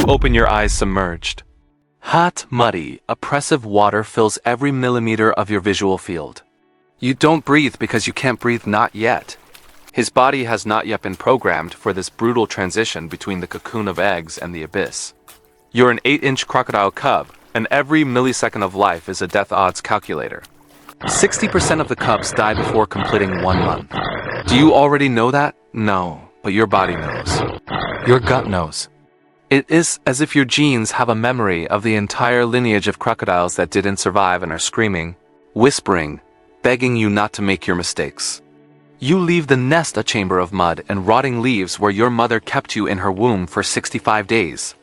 You open your eyes submerged. Hot, muddy, oppressive water fills every millimeter of your visual field. You don't breathe because you can't breathe not yet. His body has not yet been programmed for this brutal transition between the cocoon of eggs and the abyss. You're an 8-inch crocodile cub, and every millisecond of life is a death odds calculator. 60% of the cubs die before completing 1 month. Do you already know that? No, but your body knows. Your gut knows. It is as if your genes have a memory of the entire lineage of crocodiles that didn't survive and are screaming, whispering, begging you not to make your mistakes. You leave the nest a chamber of mud and rotting leaves where your mother kept you in her womb for 65 days.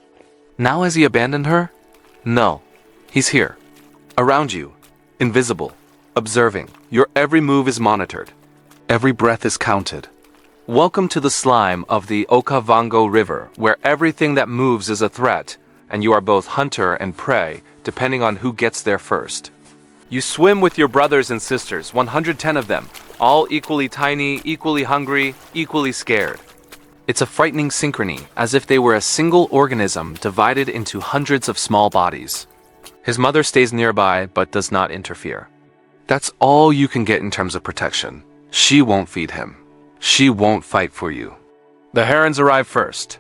Now has he abandoned her? No. He's here. Around you. Invisible. Observing. Your every move is monitored. Every breath is counted. Welcome to the slime of the Okavango River, where everything that moves is a threat, and you are both hunter and prey, depending on who gets there first. You swim with your brothers and sisters, 110 of them, all equally tiny, equally hungry, equally scared. It's a frightening synchrony, as if they were a single organism divided into hundreds of small bodies. His mother stays nearby, but does not interfere. That's all you can get in terms of protection. She won't feed him. She won't fight for you. The herons arrive first.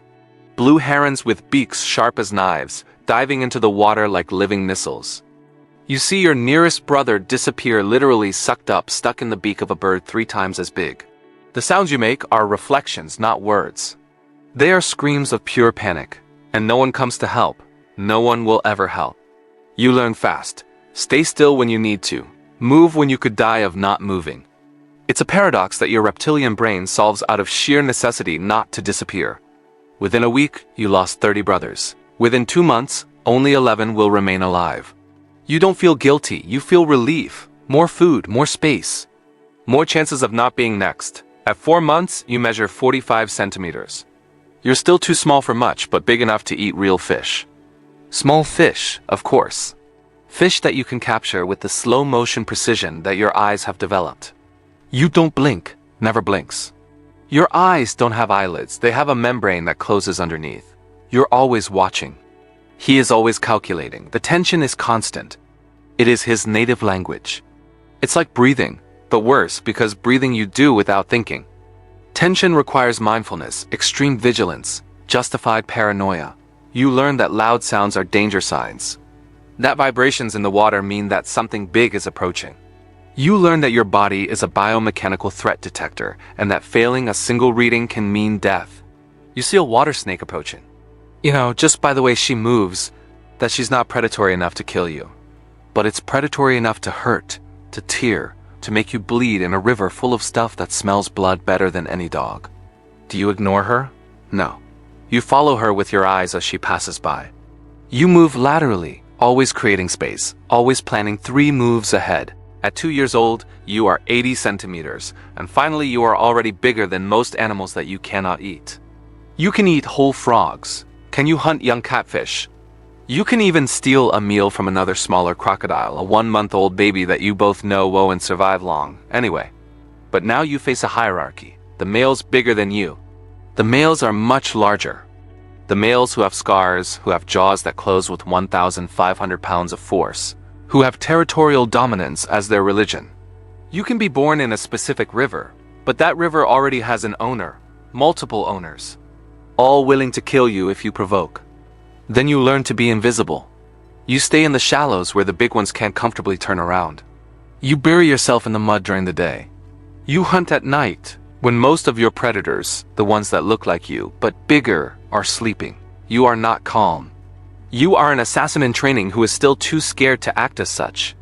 Blue herons with beaks sharp as knives, diving into the water like living missiles. You see your nearest brother disappear, literally sucked up, stuck in the beak of a bird 3 times as big. The sounds you make are reflections, not words. They are screams of pure panic, and no one comes to help. No one will ever help. You learn fast. Stay still when you need to. Move when you could die of not moving. It's a paradox that your reptilian brain solves out of sheer necessity not to disappear. Within a week, you lost 30 brothers. Within 2 months, only 11 will remain alive. You don't feel guilty, you feel relief. More food, more space. More chances of not being next. At 4 months, you measure 45 centimeters. You're still too small for much, but big enough to eat real fish. Small fish, of course. Fish that you can capture with the slow-motion precision that your eyes have developed. You don't blink, never blinks. Your eyes don't have eyelids, they have a membrane that closes underneath. You're always watching. He is always calculating. The tension is constant. It is his native language. It's like breathing, but worse because breathing you do without thinking. Tension requires mindfulness, extreme vigilance, justified paranoia. You learn that loud sounds are danger signs. That vibrations in the water mean that something big is approaching. You learn that your body is a biomechanical threat detector, and that failing a single reading can mean death. You see a water snake approaching. You know, just by the way she moves, that she's not predatory enough to kill you. But it's predatory enough to hurt, to tear, to make you bleed in a river full of stuff that smells blood better than any dog. Do you ignore her? No. You follow her with your eyes as she passes by. You move laterally, always creating space, always planning 3 moves ahead. At 2 years old, you are 80 centimeters, and finally you are already bigger than most animals that you cannot eat. You can eat whole frogs. Can you hunt young catfish? You can even steal a meal from another smaller crocodile, a 1-month-old baby that you both know won't survive long. Anyway, but now you face a hierarchy. The males bigger than you. The males are much larger. The males who have scars, who have jaws that close with 1,500 pounds of force, who have territorial dominance as their religion. You can be born in a specific river, but that river already has an owner, multiple owners, all willing to kill you if you provoke. Then you learn to be invisible. You stay in the shallows where the big ones can't comfortably turn around. You bury yourself in the mud during the day. You hunt at night, when most of your predators, the ones that look like you, but bigger, are sleeping. You are not calm. You are an assassin in training who is still too scared to act as such.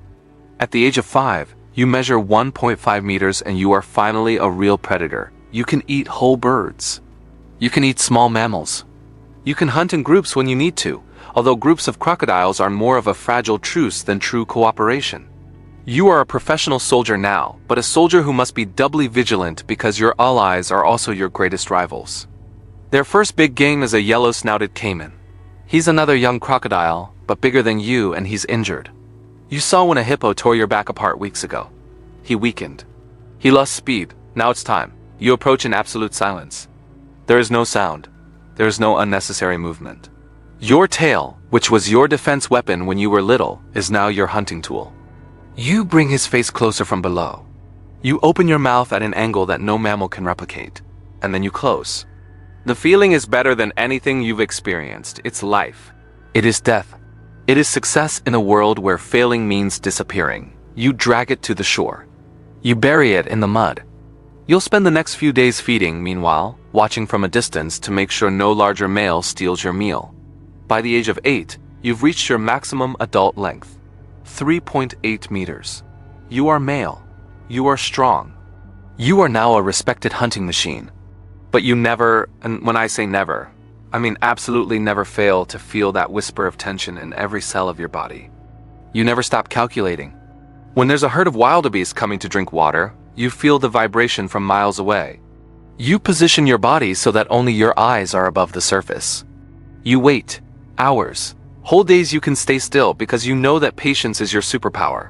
At the age of 5, you measure 1.5 meters and you are finally a real predator. You can eat whole birds. You can eat small mammals. You can hunt in groups when you need to, although groups of crocodiles are more of a fragile truce than true cooperation. You are a professional soldier now, but a soldier who must be doubly vigilant because your allies are also your greatest rivals. Their first big game is a yellow-snouted caiman. He's another young crocodile, but bigger than you, and he's injured. You saw when a hippo tore your back apart weeks ago. He weakened. He lost speed. Now it's time. You approach in absolute silence. There is no sound. There is no unnecessary movement. Your tail, which was your defense weapon when you were little, is now your hunting tool. You bring his face closer from below. You open your mouth at an angle that no mammal can replicate, and then you close. The feeling is better than anything you've experienced. It's life. It is death. It is success in a world where failing means disappearing. You drag it to the shore. You bury it in the mud. You'll spend the next few days feeding, meanwhile, watching from a distance to make sure no larger male steals your meal. By the age of 8, you've reached your maximum adult length, 3.8 meters. You are male. You are strong. You are now a respected hunting machine. But you never, and when I say never, I mean absolutely never fail to feel that whisper of tension in every cell of your body. You never stop calculating. When there's a herd of wildebeest coming to drink water, you feel the vibration from miles away. You position your body so that only your eyes are above the surface. You wait, hours, whole days you can stay still because you know that patience is your superpower.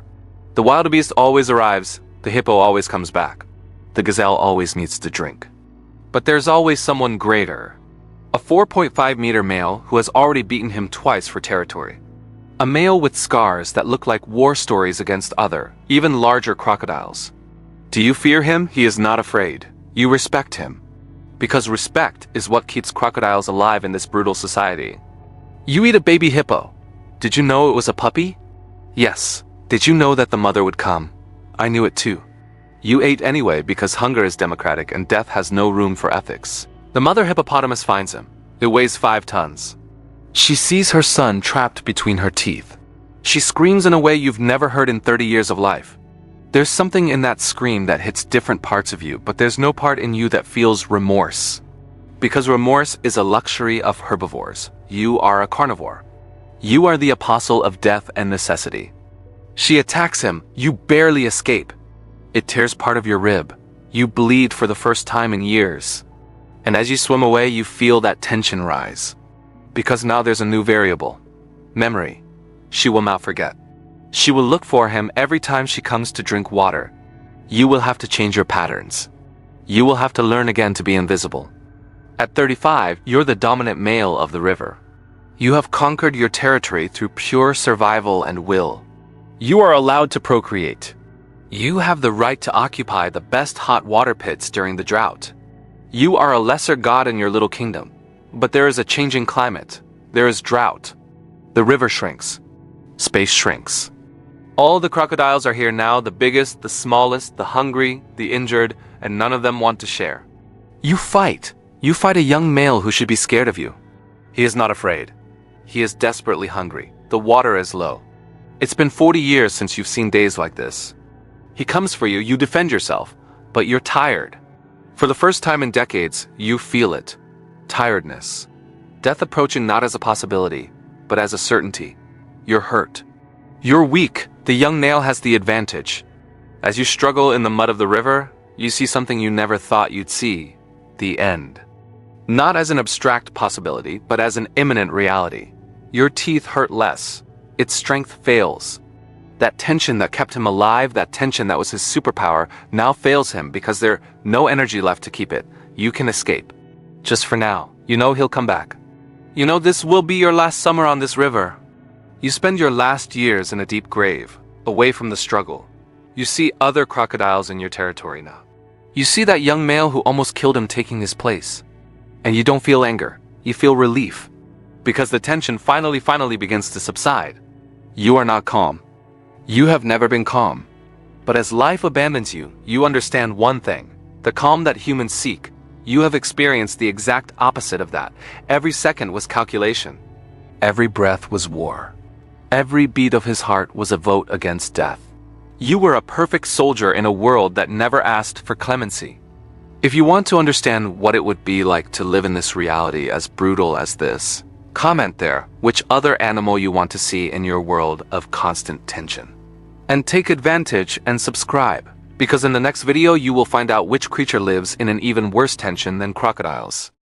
The wildebeest always arrives, the hippo always comes back, the gazelle always needs to drink. But there's always someone greater. A 4.5-meter male who has already beaten him twice for territory. A male with scars that look like war stories against other, even larger crocodiles. Do you fear him? He is not afraid. You respect him. Because respect is what keeps crocodiles alive in this brutal society. You eat a baby hippo. Did you know it was a puppy? Yes. Did you know that the mother would come? I knew it too. You ate anyway because hunger is democratic and death has no room for ethics. The mother hippopotamus finds him. It weighs 5 tons. She sees her son trapped between her teeth. She screams in a way you've never heard in 30 years of life. There's something in that scream that hits different parts of you, but there's no part in you that feels remorse. Because remorse is a luxury of herbivores. You are a carnivore. You are the apostle of death and necessity. She attacks him. You barely escape. It tears part of your rib. You bleed for the first time in years. And as you swim away, you feel that tension rise. Because now there's a new variable. Memory. She will not forget. She will look for him every time she comes to drink water. You will have to change your patterns. You will have to learn again to be invisible. At 35, you're the dominant male of the river. You have conquered your territory through pure survival and will. You are allowed to procreate. You have the right to occupy the best hot water pits during the drought. You are a lesser god in your little kingdom. But there is a changing climate. There is drought. The river shrinks. Space shrinks. All the crocodiles are here now, the biggest, the smallest, the hungry, the injured, and none of them want to share. You fight. You fight a young male who should be scared of you. He is not afraid. He is desperately hungry. The water is low. It's been 40 years since you've seen days like this. He comes for you, you defend yourself, but you're tired. For the first time in decades, you feel it. Tiredness. Death approaching not as a possibility, but as a certainty. You're hurt. You're weak. The young male has the advantage. As you struggle in the mud of the river, you see something you never thought you'd see. The end. Not as an abstract possibility, but as an imminent reality. Your teeth hurt less. Its strength fails. That tension that kept him alive, that tension that was his superpower, now fails him because there's no energy left to keep it. You can escape. Just for now. You know he'll come back. You know this will be your last summer on this river. You spend your last years in a deep grave, away from the struggle. You see other crocodiles in your territory now. You see that young male who almost killed him taking his place. And you don't feel anger. You feel relief. Because the tension finally begins to subside. You are not calm. You have never been calm. But as life abandons you, you understand one thing. The calm that humans seek. You have experienced the exact opposite of that. Every second was calculation. Every breath was war. Every beat of his heart was a vote against death. You were a perfect soldier in a world that never asked for clemency. If you want to understand what it would be like to live in this reality as brutal as this, comment there which other animal you want to see in your world of constant tension. And take advantage and subscribe, because in the next video you will find out which creature lives in an even worse tension than crocodiles.